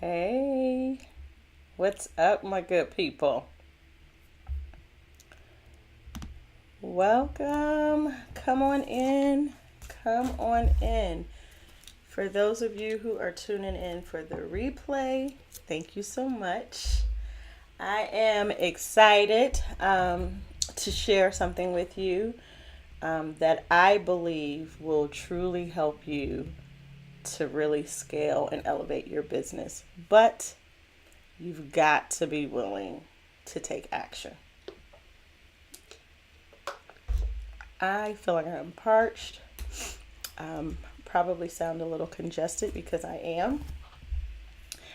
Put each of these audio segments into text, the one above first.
Hey, what's up, my good people? Welcome. Come on in. Come on in. For those of you who are tuning in for the replay, thank you so much. I am excited to share something with you that I believe will truly help you to really scale and elevate your business. But you've got to be willing to take action. I feel like I'm parched. Probably sound a little congested because I am.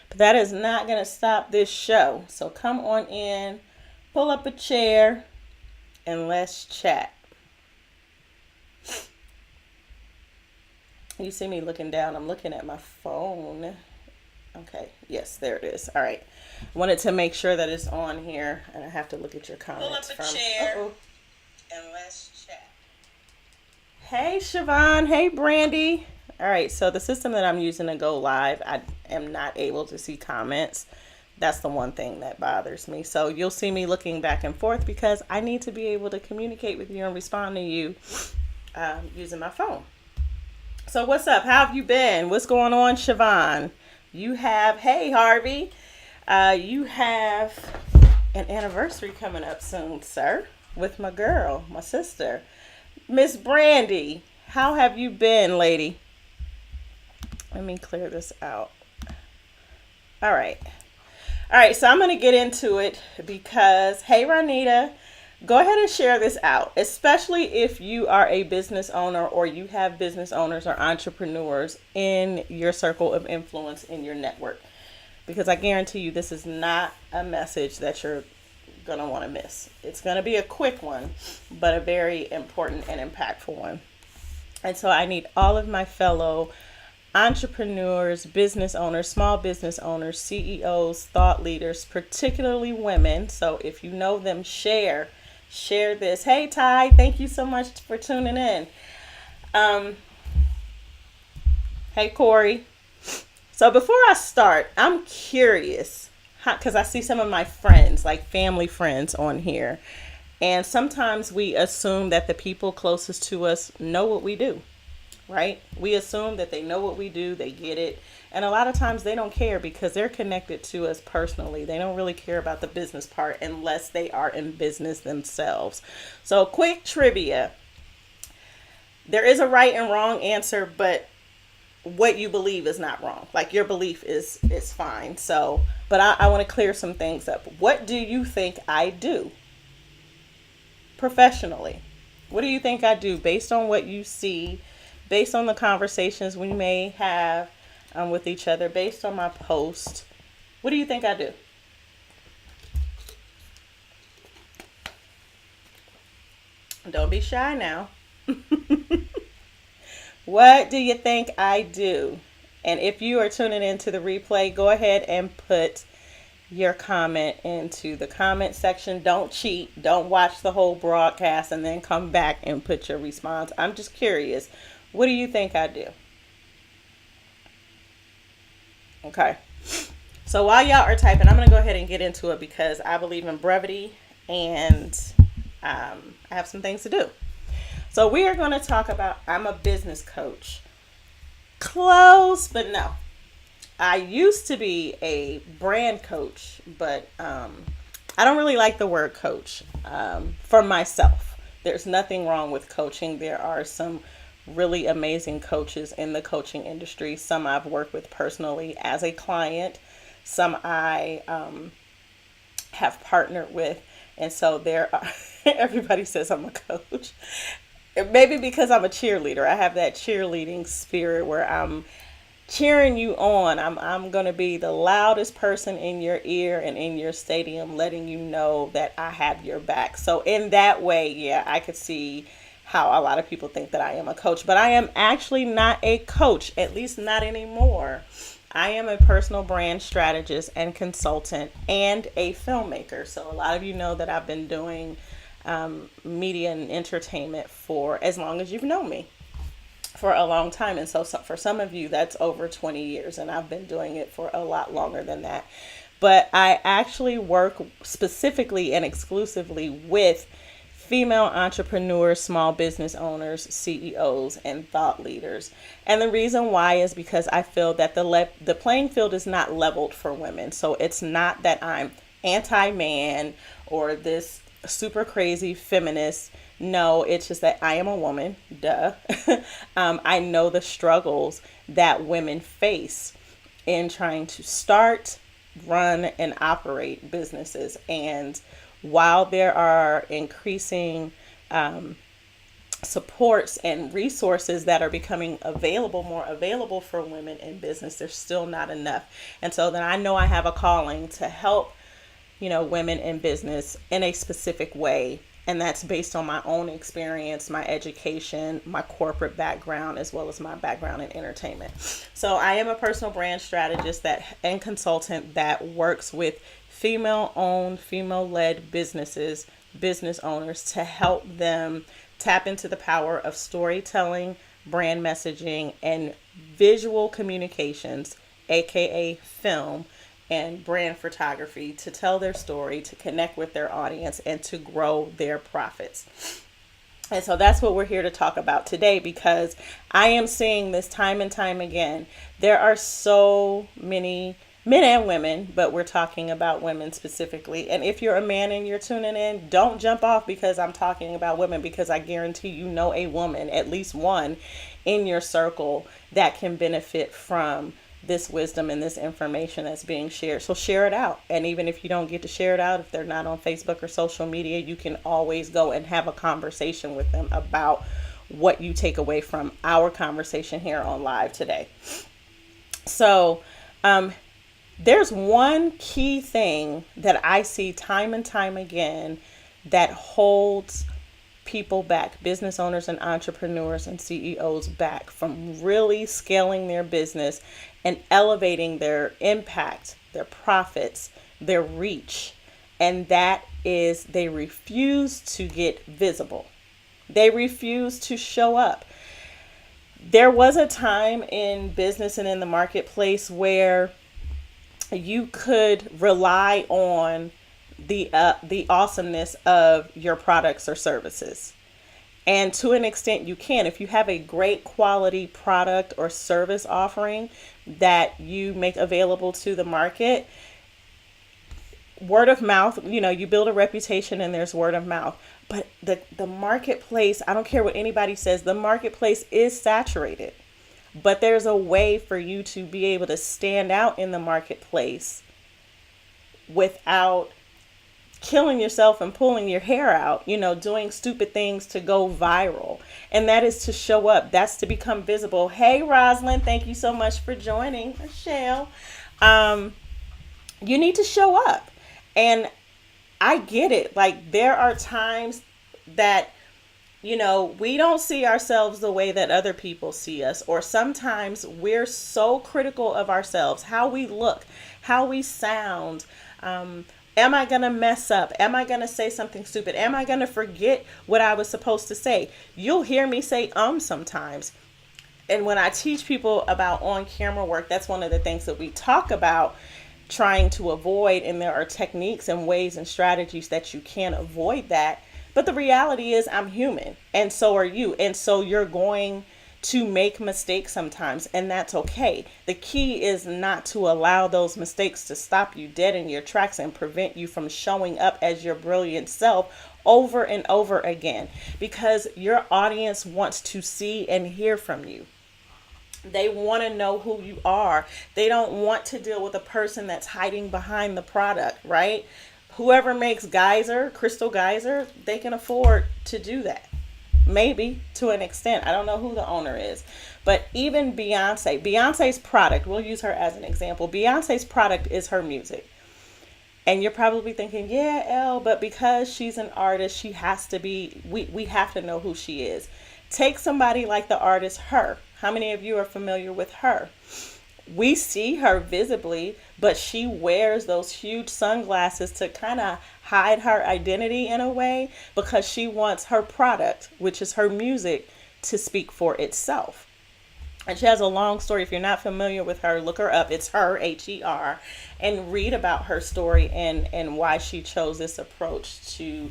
But that is not going to stop this show. So come on in, pull up a chair, and let's chat. You see me looking down. I'm looking at my phone. Okay. Yes, there it is. All right. Wanted to make sure that it's on here, and I have to look at your comments. Pull up a chair, and let's chat. Hey, Siobhan. Hey, Brandy. All right, so the system that I'm using to go live, I am not able to see comments. That's the one thing that bothers me. So you'll see me looking back and forth because I need to be able to communicate with you and respond to you using my phone. So what's up? How have you been? What's going on, Siobhan? Hey, Harvey. You have an anniversary coming up soon, sir, with my girl, my sister. Miss Brandy, how have you been, lady? Let me clear this out. All right. So I'm going to get into it because, hey, Ranita, go ahead and share this out, especially if you are a business owner or you have business owners or entrepreneurs in your circle of influence in your network. Because I guarantee you this is not a message that you're going to want to miss. It's going to be a quick one, but a very important and impactful one. And so I need all of my fellow entrepreneurs, business owners, small business owners, CEOs, thought leaders, particularly women. So if you know them, share this. Hey, Ty, thank you so much for tuning in. Hey, Corey. So before I start, I'm curious because I see some of my friends, like family friends on here. And sometimes we assume that the people closest to us know what we do, right? We assume that they know what we do, they get it. And a lot of times they don't care because they're connected to us personally. They don't really care about the business part unless they are in business themselves. So quick trivia. There is a right and wrong answer, but what you believe is not wrong. Like your belief is fine. So, but I want to clear some things up. What do you think I do professionally? What do you think I do based on what you see, based on the conversations we may have with each other, based on my post? What do you think I do? Don't be shy now. What do you think I do? And if you are tuning into the replay, go ahead and put your comment into the comment section. Don't cheat. Don't watch the whole broadcast and then come back and put your response. I'm just curious. What do you think I do? Okay. So while y'all are typing, I'm going to go ahead and get into it because I believe in brevity and I have some things to do. So we are going to talk about, I'm a business coach. Close, but no. I used to be a brand coach, but I don't really like the word coach for myself. There's nothing wrong with coaching. There are some really amazing coaches in the coaching industry. Some I've worked with personally as a client. Some I have partnered with. And so there are, everybody says I'm a coach. Maybe because I'm a cheerleader. I have that cheerleading spirit where I'm cheering you on. I'm going to be the loudest person in your ear and in your stadium, letting you know that I have your back. So in that way, yeah, I could see how a lot of people think that I am a coach, but I am actually not a coach, at least not anymore. I am a personal brand strategist and consultant and a filmmaker. So a lot of you know that I've been doing media and entertainment for as long as you've known me. for a long time. And so for some of you, that's over 20 years, and I've been doing it for a lot longer than that. But I actually work specifically and exclusively with female entrepreneurs, small business owners, CEOs, and thought leaders. And the reason why is because I feel that the playing field is not leveled for women. So it's not that I'm anti-man or this super crazy feminist. No, it's just that I am a woman. Duh. I know the struggles that women face in trying to start, run, and operate businesses. And while there are increasing supports and resources that are becoming more available for women in business, there's still not enough. And so then I know I have a calling to help, women in business in a specific way. And that's based on my own experience, my education, my corporate background, as well as my background in entertainment. So I am a personal brand strategist and consultant that works with female-owned, female-led businesses, business owners, to help them tap into the power of storytelling, brand messaging, and visual communications, aka film, and brand photography, to tell their story, to connect with their audience, and to grow their profits. And so that's what we're here to talk about today, because I am seeing this time and time again. There are so many men and women, but we're talking about women specifically. And if you're a man and you're tuning in, don't jump off because I'm talking about women, because I guarantee you know a woman, at least one, in your circle that can benefit from this wisdom and this information that's being shared. So share it out. And even if you don't get to share it out, if they're not on Facebook or social media, you can always go and have a conversation with them about what you take away from our conversation here on live today. So there's one key thing that I see time and time again that holds people back, business owners and entrepreneurs and CEOs back from really scaling their business and elevating their impact, their profits, their reach. And that is they refuse to get visible. They refuse to show up. There was a time in business and in the marketplace where you could rely on the awesomeness of your products or services. And to an extent you can. If you have a great quality product or service offering that you make available to the market, word of mouth, you build a reputation and there's word of mouth. But the marketplace, I don't care what anybody says, the marketplace is saturated. But there's a way for you to be able to stand out in the marketplace without killing yourself and pulling your hair out, doing stupid things to go viral. And that is to show up. That's to become visible. Hey, Rosalind, thank you so much for joining. Michelle, you need to show up. And I get it. Like, there are times that, we don't see ourselves the way that other people see us. Or sometimes we're so critical of ourselves, how we look, how we sound. Am I going to mess up? Am I going to say something stupid? Am I going to forget what I was supposed to say? You'll hear me say sometimes. And when I teach people about on-camera work, that's one of the things that we talk about trying to avoid. And there are techniques and ways and strategies that you can avoid that. But the reality is I'm human, and so are you. And so you're going to make mistakes sometimes, and that's okay. The key is not to allow those mistakes to stop you dead in your tracks and prevent you from showing up as your brilliant self over and over again, because your audience wants to see and hear from you. They want to know who you are. They don't want to deal with a person that's hiding behind the product, right? Whoever makes Crystal Geyser, they can afford to do that. Maybe to an extent. I don't know who the owner is. But even Beyonce's product, we'll use her as an example. Beyonce's product is her music. And you're probably thinking, yeah, Elle, but because she's an artist, she has to be, we have to know who she is. Take somebody like the artist Her. How many of you are familiar with Her? We see her visibly, but she wears those huge sunglasses to kind of hide her identity in a way, because she wants her product, which is her music, to speak for itself. And she has a long story. If you're not familiar with her, look her up. It's her, Her, and read about her story and why she chose this approach to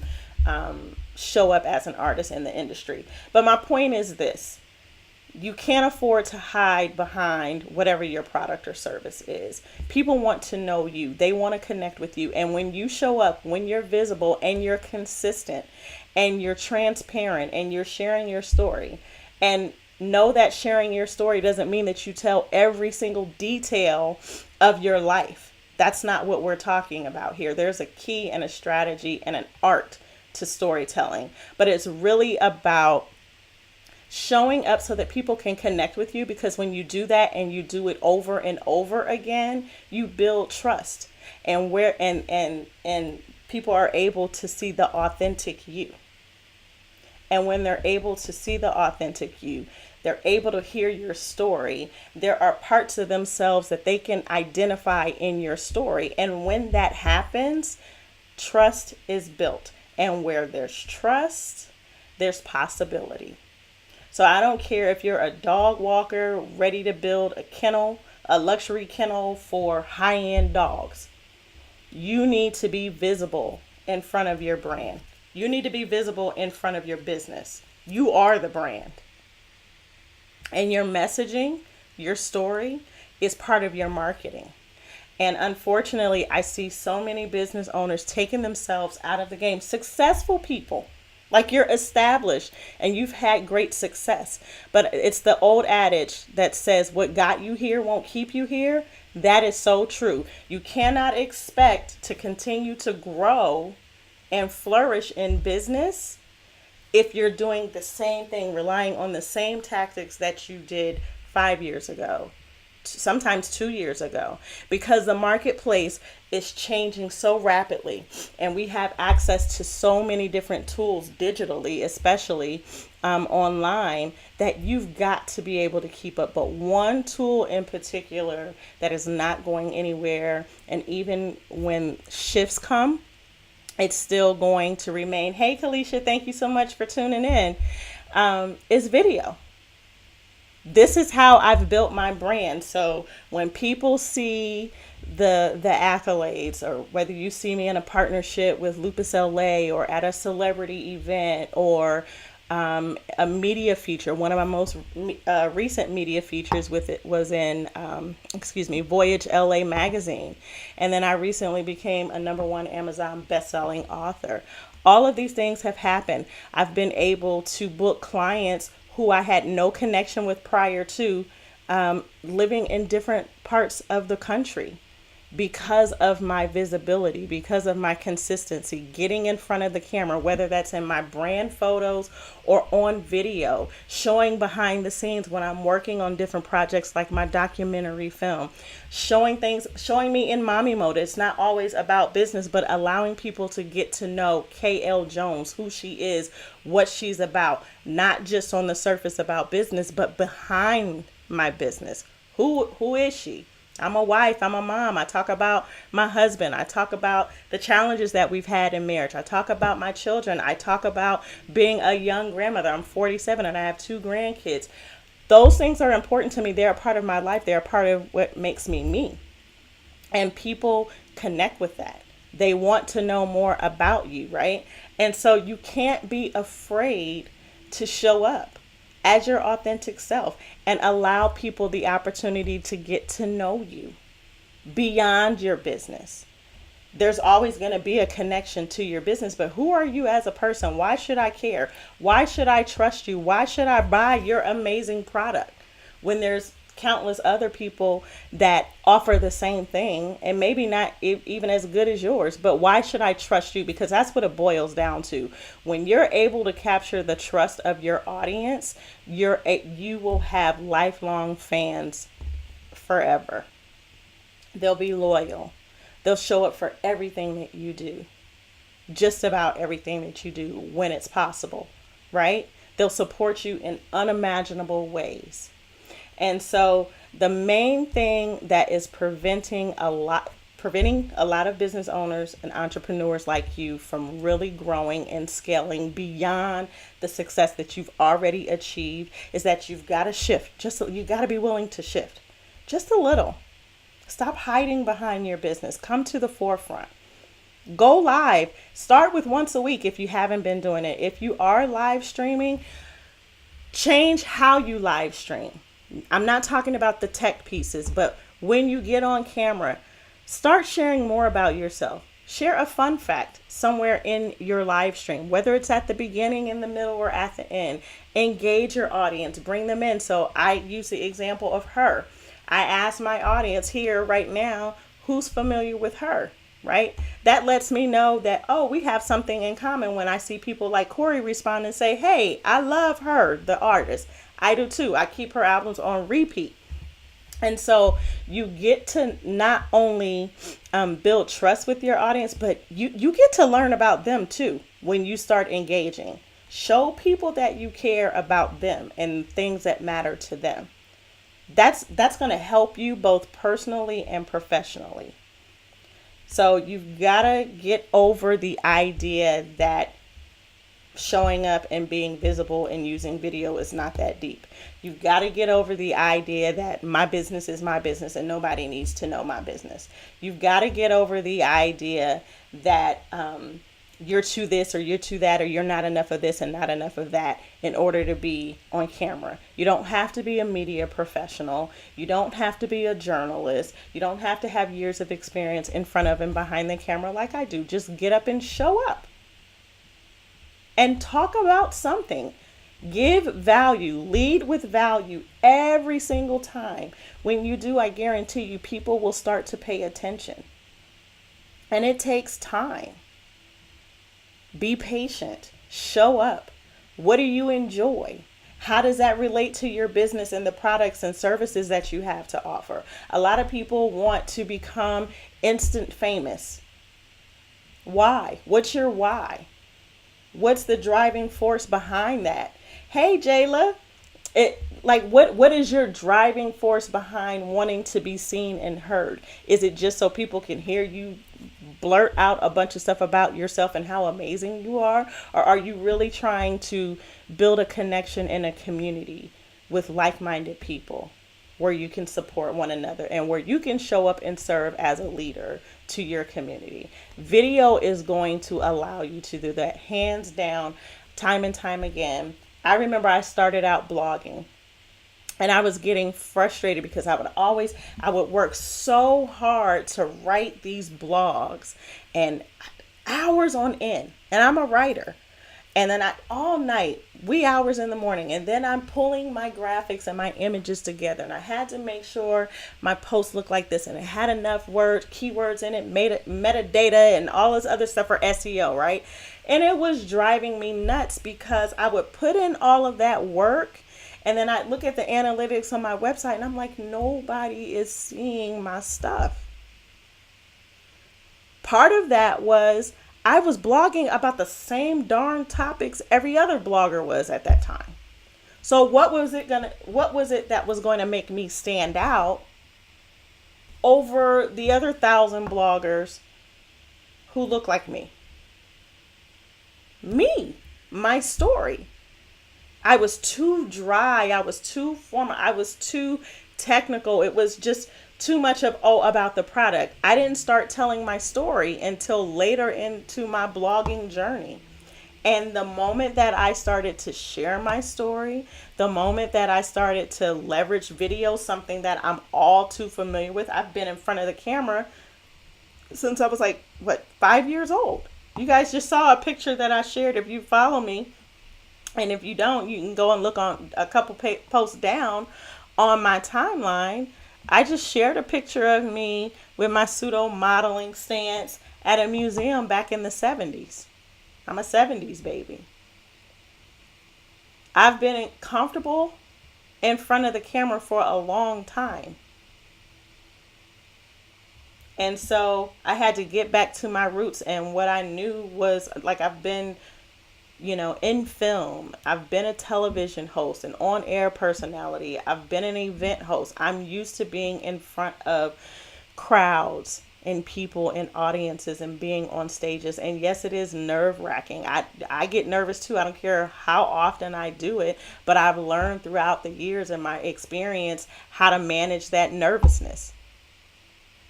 show up as an artist in the industry. But my point is this: you can't afford to hide behind whatever your product or service is. People want to know you. They want to connect with you. And when you show up, when you're visible and you're consistent and you're transparent and you're sharing your story, and know that sharing your story doesn't mean that you tell every single detail of your life. That's not what we're talking about here. There's a key and a strategy and an art to storytelling, but it's really about showing up so that people can connect with you, because when you do that and you do it over and over again, you build trust, and and people are able to see the authentic you. And when they're able to see the authentic you, they're able to hear your story. There are parts of themselves that they can identify in your story. And when that happens, trust is built. And where there's trust, there's possibility. So I don't care if you're a dog walker ready to build a kennel, a luxury kennel for high-end dogs. You need to be visible in front of your brand. You need to be visible in front of your business. You are the brand. And your messaging, your story is part of your marketing. And unfortunately, I see so many business owners taking themselves out of the game. Successful people, like you're established and you've had great success. But it's the old adage that says what got you here won't keep you here. That is so true. You cannot expect to continue to grow and flourish in business if you're doing the same thing, relying on the same tactics that you did 5 years ago, sometimes 2 years ago, because the marketplace is changing so rapidly and we have access to so many different tools digitally, especially online, that you've got to be able to keep up. But one tool in particular that is not going anywhere, and even when shifts come, it's still going to remain. Hey, Kalisha, thank you so much for tuning in. Is video. This is how I've built my brand. So when people see the accolades, or whether you see me in a partnership with Lupus LA or at a celebrity event, or a media feature. One of my most recent media features with it was in, Voyage LA magazine. And then I recently became a #1 Amazon bestselling author. All of these things have happened. I've been able to book clients who I had no connection with prior to, living in different parts of the country, because of my visibility, because of my consistency, getting in front of the camera, whether that's in my brand photos or on video, showing behind the scenes when I'm working on different projects like my documentary film, showing me in mommy mode. It's not always about business, but allowing people to get to know KL Jones, who she is, what she's about, not just on the surface about business, but behind my business. Who is she? I'm a wife, I'm a mom. I talk about my husband. I talk about the challenges that we've had in marriage. I talk about my children. I talk about being a young grandmother. I'm 47 and I have 2 grandkids. Those things are important to me. They're a part of my life. They're a part of what makes me me. And people connect with that. They want to know more about you, right? And so you can't be afraid to show up as your authentic self and allow people the opportunity to get to know you beyond your business. There's always going to be a connection to your business, but who are you as a person? Why should I care? Why should I trust you? Why should I buy your amazing product when there's countless other people that offer the same thing and maybe not even as good as yours? But why should I trust you? Because that's what it boils down to. When you're able to capture the trust of your audience, you will have lifelong fans forever. They'll be loyal. They'll show up for everything that you do, just about everything that you do when it's possible, right? They'll support you in unimaginable ways. And so the main thing that is preventing a lot preventing a lot of business owners and entrepreneurs like you from really growing and scaling beyond the success that you've already achieved is that you've got to shift. You got to be willing to shift just a little. Stop hiding behind your business. Come to the forefront. Go live. Start with once a week if you haven't been doing it. If you are live streaming, change how you live stream. I'm not talking about the tech pieces, but when you get on camera, start sharing more about yourself. Share a fun fact somewhere in your live stream, whether it's at the beginning, in the middle, or at the end. Engage your audience. Bring them in. So I use the example of her. I ask my audience here right now, who's familiar with her, right? That lets me know that, oh, we have something in common when I see people like Corey respond and say, hey, I love her, the artist. I do too. I keep her albums on repeat. And so you get to not only build trust with your audience, but you get to learn about them too when you start engaging. Show people that you care about them and things that matter to them. That's going to help you both personally and professionally. So you've got to get over the idea that showing up and being visible and using video is not that deep. You've got to get over the idea that my business is my business and nobody needs to know my business. You've got to get over the idea that you're too this or you're too that or you're not enough of this and not enough of that in order to be on camera. You don't have to be a media professional. You don't have to be a journalist. You don't have to have years of experience in front of and behind the camera like I do. Just get up and show up. And talk about something. Give value. Lead with value every single time. When you do, I guarantee you, people will start to pay attention. And it takes time. Be patient. Show up. What do you enjoy? How does that relate to your business and the products and services that you have to offer? A lot of people want to become instant famous. Why? What's your why? What's the driving force behind that? Hey, Jayla, what is your driving force behind wanting to be seen and heard? Is it just so people can hear you blurt out a bunch of stuff about yourself and how amazing you are? Or are you really trying to build a connection in a community with like-minded people where you can support one another and where you can show up and serve as a leader to your community? Video is going to allow you to do that, hands down, time and time again. I remember I started out blogging and I was getting frustrated because I would work so hard to write these blogs and hours on end. And I'm a writer. And then all night, wee hours in the morning, and then I'm pulling my graphics and my images together. And I had to make sure my post looked like this and it had enough keywords in it, metadata and all this other stuff for SEO, right? And it was driving me nuts because I would put in all of that work and then I'd look at the analytics on my website and I'm like, nobody is seeing my stuff. Part of that was I was blogging about the same darn topics every other blogger was at that time. So what was it that was going to make me stand out over the other 1,000 bloggers who look like me? My story. I was too dry. I was too formal. I was too technical. It was just too much about the product. I didn't start telling my story until later into my blogging journey. And the moment that I started to share my story, the moment that I started to leverage video, something that I'm all too familiar with. I've been in front of the camera since I was 5 years old. You guys just saw a picture that I shared if you follow me. And if you don't, you can go and look on a couple posts down on my timeline. I just shared a picture of me with my pseudo modeling stance at a museum back in the 70s. I'm a 70s baby. I've been comfortable in front of the camera for a long time. And so I had to get back to my roots. And what I knew was, I've been, in film. I've been a television host, an on-air personality. I've been an event host. I'm used to being in front of crowds in people and audiences and being on stages. And yes, it is nerve wracking. I get nervous too. I don't care how often I do it, but I've learned throughout the years and my experience how to manage that nervousness.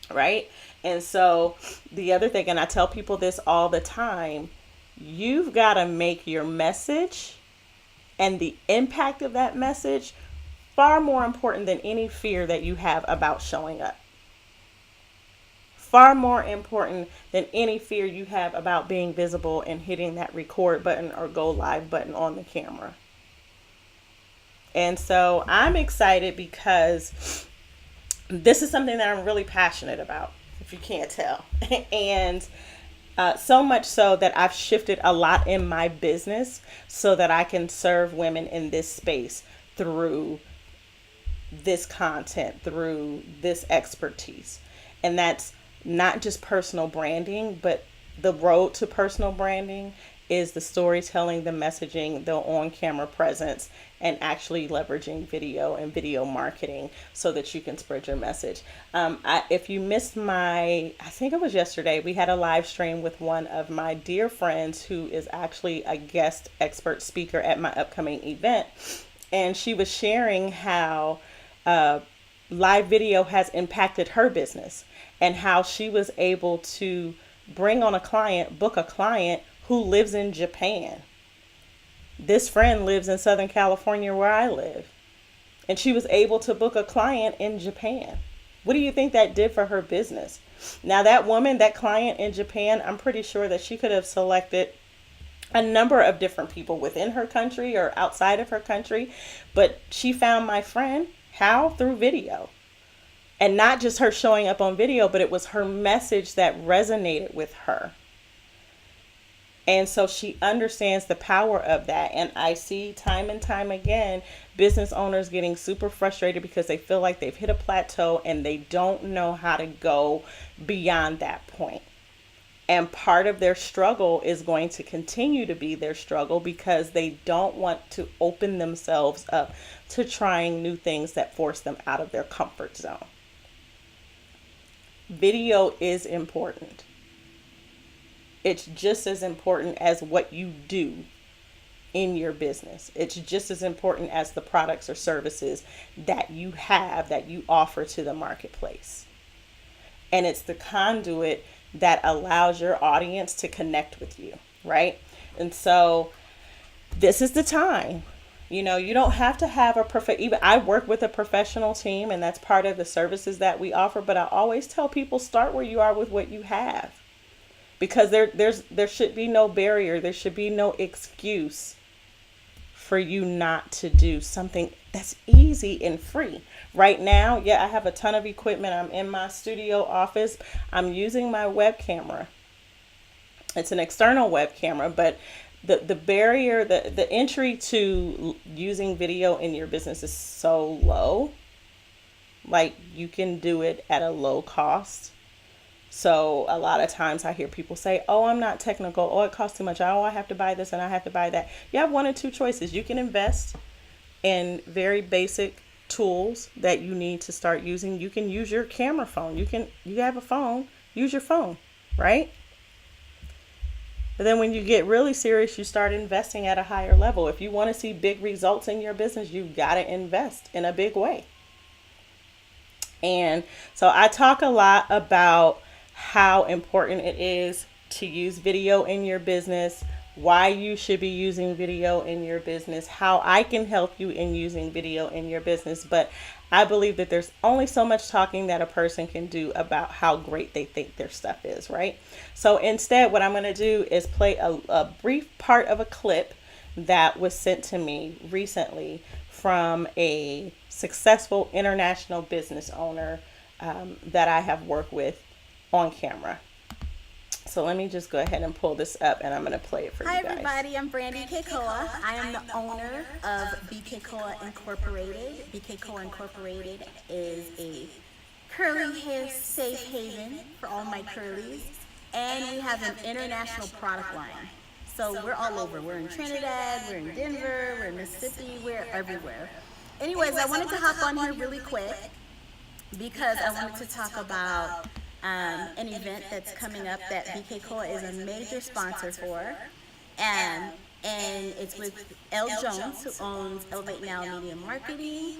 Right. And so the other thing, and I tell people this all the time, you've got to make your message and the impact of that message far more important than any fear that you have about showing up. Far more important than any fear you have about being visible and hitting that record button or go live button on the camera. And so I'm excited because this is something that I'm really passionate about, if you can't tell. And so much so that I've shifted a lot in my business so that I can serve women in this space through this content, through this expertise. And that's not just personal branding, but the road to personal branding is the storytelling, the messaging, the on-camera presence, and actually leveraging video and video marketing so that you can spread your message. If you missed I think it was yesterday, we had a live stream with one of my dear friends who is actually a guest expert speaker at my upcoming event. And she was sharing how live video has impacted her business and how she was able to book a client who lives in Japan. This friend lives in Southern California where I live. And she was able to book a client in Japan. What do you think that did for her business? Now that woman, that client in Japan, I'm pretty sure that she could have selected a number of different people within her country or outside of her country. But she found my friend. How? Through video. And not just her showing up on video, but it was her message that resonated with her. And so she understands the power of that. And I see time and time again, business owners getting super frustrated because they feel like they've hit a plateau and they don't know how to go beyond that point. And part of their struggle is going to continue to be their struggle because they don't want to open themselves up to trying new things that force them out of their comfort zone. Video is important. It's just as important as what you do in your business. It's just as important as the products or services that you have, that you offer to the marketplace. And it's the conduit that allows your audience to connect with you, right? And so this is the time. You know, you don't have to have even I work with a professional team, and that's part of the services that we offer. But I always tell people, start where you are with what you have, because there should be no barrier. There should be no excuse for you not to do something that's easy and free. Right now, yeah, I have a ton of equipment. I'm in my studio office. I'm using my web camera. It's an external web camera, but the barrier, the entry to using video in your business is so low. Like, you can do it at a low cost. So a lot of times I hear people say, oh, I'm not technical. Oh, it costs too much. Oh, I have to buy this and I have to buy that. You have one or two choices. You can invest in very basic tools that you need to start using. You can use your camera phone. You have a phone, use your phone, right? But then when you get really serious, you start investing at a higher level. If you want to see big results in your business, you've got to invest in a big way. And so I talk a lot about how important it is to use video in your business, why you should be using video in your business, how I can help you in using video in your business. But I believe that there's only so much talking that a person can do about how great they think their stuff is, right? So instead, what I'm going to do is play a brief part of a clip that was sent to me recently from a successful international business owner that I have worked with on camera. So let me just go ahead and pull this up, and I'm going to play it for you guys. Hi everybody, I'm Brandy Kekoa. I am the owner of BK Incorporated. BK Incorporated is a curly hair safe haven for all my curlies, and we have an international product line. So we're all over. We're in Trinidad, we're in Denver, we're in Mississippi, we're everywhere. Anyways, I wanted to hop on here really quick because I wanted to talk about an event that's coming up that BK Cola is a major sponsor for. And it's with Elle Jones, who owns Elevate Now Media Marketing.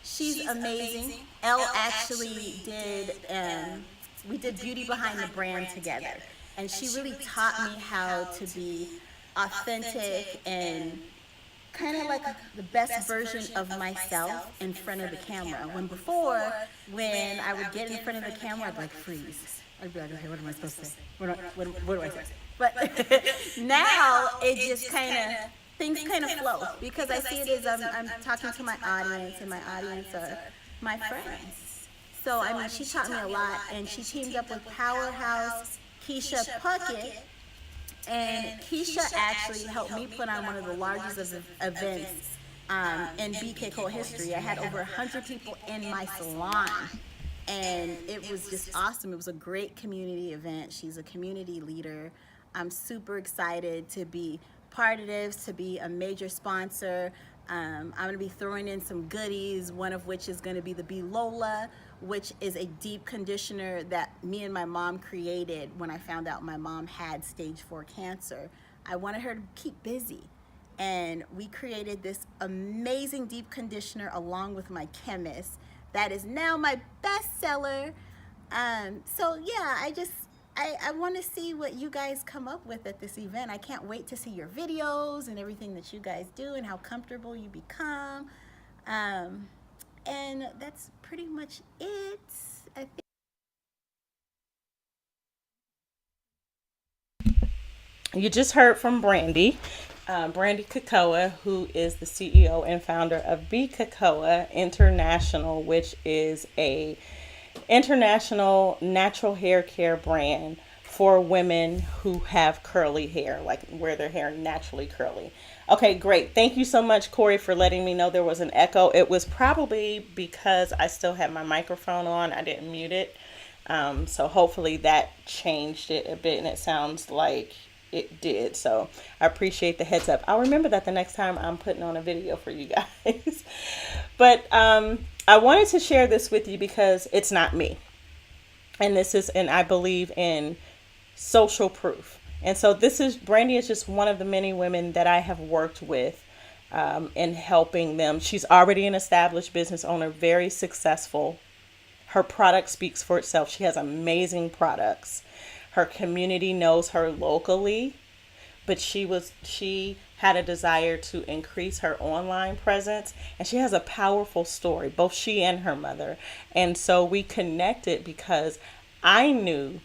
She's amazing. Elle actually did, we did Beauty Behind the Brand together. And she really taught me how to be authentic and kind of like the best version of myself in front of the camera. When before, when I would get in front of the camera, I'd like freeze. I'd be like, okay, what am I supposed to say? What do I say? But now it just kind of, things kind of flow because I see it as I'm talking to my audience, and my audience are my friends. So, I mean, she taught me a lot, and she teamed up with Powerhouse Keisha Puckett. And Keisha actually helped me put on one of the largest events in BK Cola history. I had over 100 people in my salon, and it was just awesome. It was a great community event. She's a community leader. I'm super excited to be part of this, to be a major sponsor. I'm going to be throwing in some goodies, one of which is going to be the Be Lola, which is a deep conditioner that me and my mom created when I found out my mom had stage 4 cancer. I wanted her to keep busy, and we created this amazing deep conditioner along with my chemist that is now my bestseller. So yeah, I want to see what you guys come up with at this event. I can't wait to see your videos and everything that you guys do and how comfortable you become. And that's pretty much it, I think. You just heard from Brandy. Brandy Kakoa, who is the CEO and founder of B Kakoa International, which is a international natural hair care brand for women who have curly hair, like wear their hair naturally curly. Okay, great. Thank you so much, Corey, for letting me know there was an echo. It was probably because I still had my microphone on. I didn't mute it. So hopefully that changed it a bit, and it sounds like it did. So I appreciate the heads up. I'll remember that the next time I'm putting on a video for you guys. But I wanted to share this with you because it's not me. And I believe in social proof. And so Brandy is just one of the many women that I have worked with in helping them. She's already an established business owner, very successful. Her product speaks for itself. She has amazing products. Her community knows her locally, but she had a desire to increase her online presence, and she has a powerful story, both she and her mother. And so we connected because I knew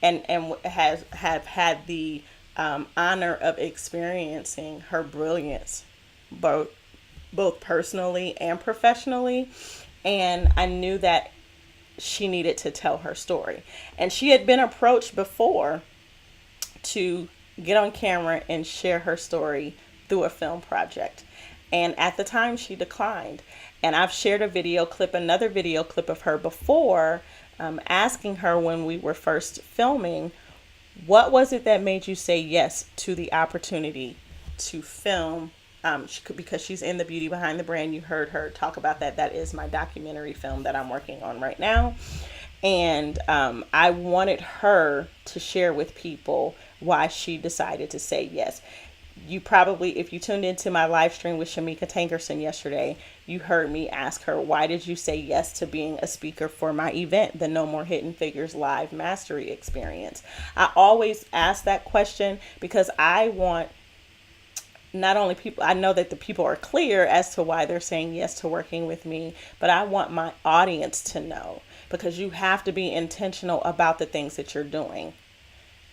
and have had the honor of experiencing her brilliance, both personally and professionally. And I knew that she needed to tell her story. And she had been approached before to get on camera and share her story through a film project. And at the time she declined. And I've shared another video clip of her before, asking her when we were first filming, what was it that made you say yes to the opportunity to film? Because she's in the Beauty Behind the Brand. You heard her talk about that. That is my documentary film that I'm working on right now. And I wanted her to share with people why she decided to say yes. You probably, if you tuned into my live stream with Shamika Tankerson yesterday, you heard me ask her, why did you say yes to being a speaker for my event, the No More Hidden Figures Live Mastery Experience? I always ask that question because I want not only people, I know that the people are clear as to why they're saying yes to working with me, but I want my audience to know, because you have to be intentional about the things that you're doing.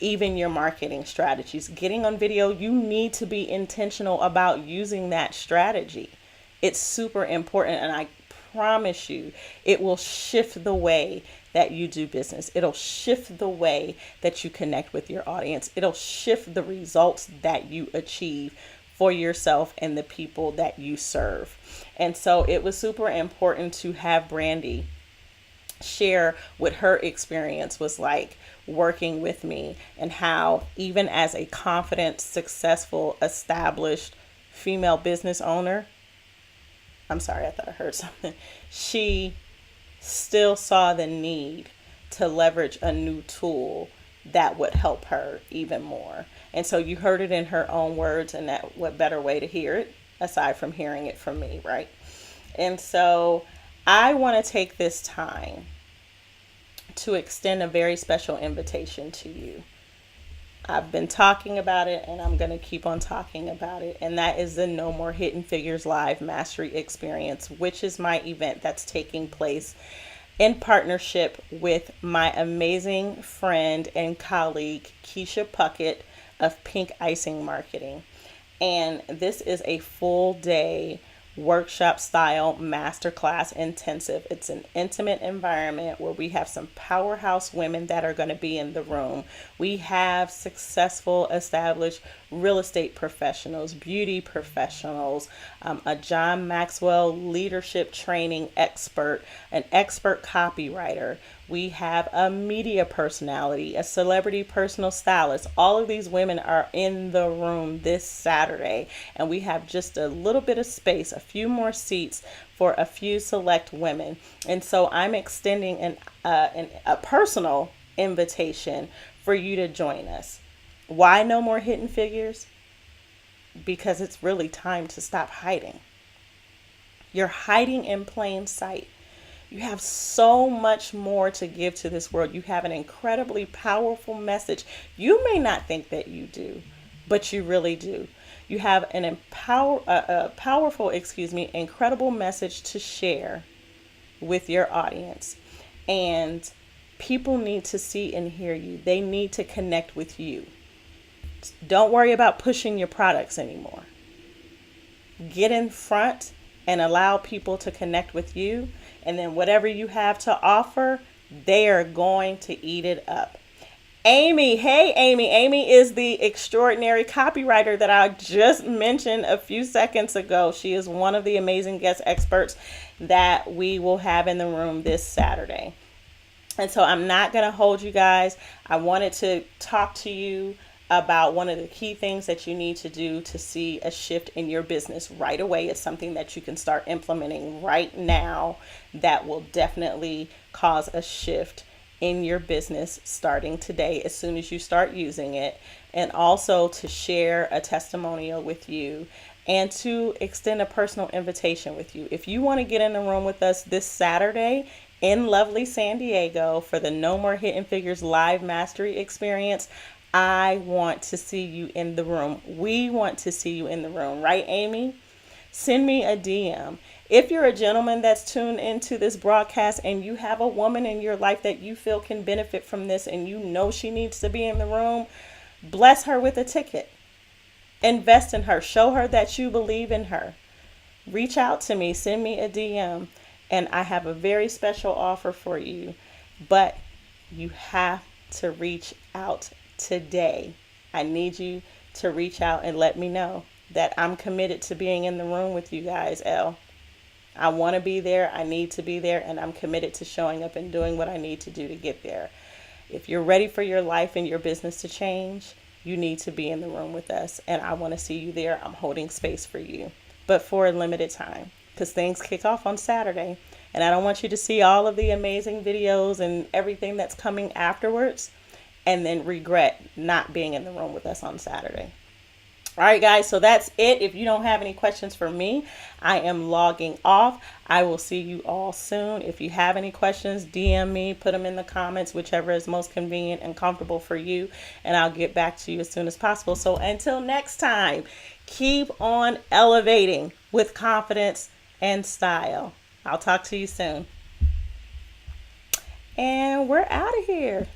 Even your marketing strategies, getting on video, you need to be intentional about using that strategy. It's super important, and I promise you it will shift the way that you do business. It'll shift the way that you connect with your audience. It'll shift the results that you achieve for yourself and the people that you serve. And so it was super important to have Brandy share what her experience was like working with me, and how even as a confident, successful, established female business owner, I'm sorry, I thought I heard something, she still saw the need to leverage a new tool that would help her even more. And so you heard it in her own words, and that what better way to hear it aside from hearing it from me, right? And so I want to take this time to extend a very special invitation to you. I've been talking about it, and I'm going to keep on talking about it. And that is the No More Hidden Figures Live Mastery Experience, which is my event that's taking place in partnership with my amazing friend and colleague, Keisha Puckett of Pink Icing Marketing. And this is a full day workshop style masterclass intensive. It's an intimate environment where we have some powerhouse women that are going to be in the room. We have successful, established real estate professionals, beauty professionals, a John Maxwell leadership training expert, an expert copywriter. We have a media personality, a celebrity personal stylist. All of these women are in the room this Saturday, and we have just a little bit of space, a few more seats for a few select women. And so I'm extending a personal invitation for you to join us. Why No More Hidden Figures? Because it's really time to stop hiding. You're hiding in plain sight. You have so much more to give to this world. You have an incredibly powerful message. You may not think that you do, but you really do. You have an powerful, incredible message to share with your audience. And people need to see and hear you. They need to connect with you. Don't worry about pushing your products anymore. Get in front and allow people to connect with you. And then whatever you have to offer, they are going to eat it up. Amy, hey Amy. Amy is the extraordinary copywriter that I just mentioned a few seconds ago. She is one of the amazing guest experts that we will have in the room this Saturday. And so I'm not going to hold you guys. I wanted to talk to you about one of the key things that you need to do to see a shift in your business right away. It's something that you can start implementing right now that will definitely cause a shift in your business starting today as soon as you start using it. And also to share a testimonial with you and to extend a personal invitation with you. If you want to get in the room with us this Saturday in lovely San Diego for the No More Hidden Figures Live Mastery Experience, I want to see you in the room. We want to see you in the room, right, Amy? Send me a DM. If you're a gentleman that's tuned into this broadcast and you have a woman in your life that you feel can benefit from this and you know she needs to be in the room, bless her with a ticket. Invest in her. Show her that you believe in her. Reach out to me. Send me a DM. And I have a very special offer for you. But you have to reach out today. I need you to reach out and let me know that I'm committed to being in the room with you guys, I want to be there. I need to be there. And I'm committed to showing up and doing what I need to do to get there. If you're ready for your life and your business to change, you need to be in the room with us. And I want to see you there. I'm holding space for you, but for a limited time because things kick off on Saturday. And I don't want you to see all of the amazing videos and everything that's coming afterwards and then regret not being in the room with us on Saturday. All right, guys, so that's it. If you don't have any questions for me, I am logging off. I will see you all soon. If you have any questions, DM me, put them in the comments, whichever is most convenient and comfortable for you, and I'll get back to you as soon as possible. So until next time, keep on elevating with confidence and style. I'll talk to you soon. And we're out of here.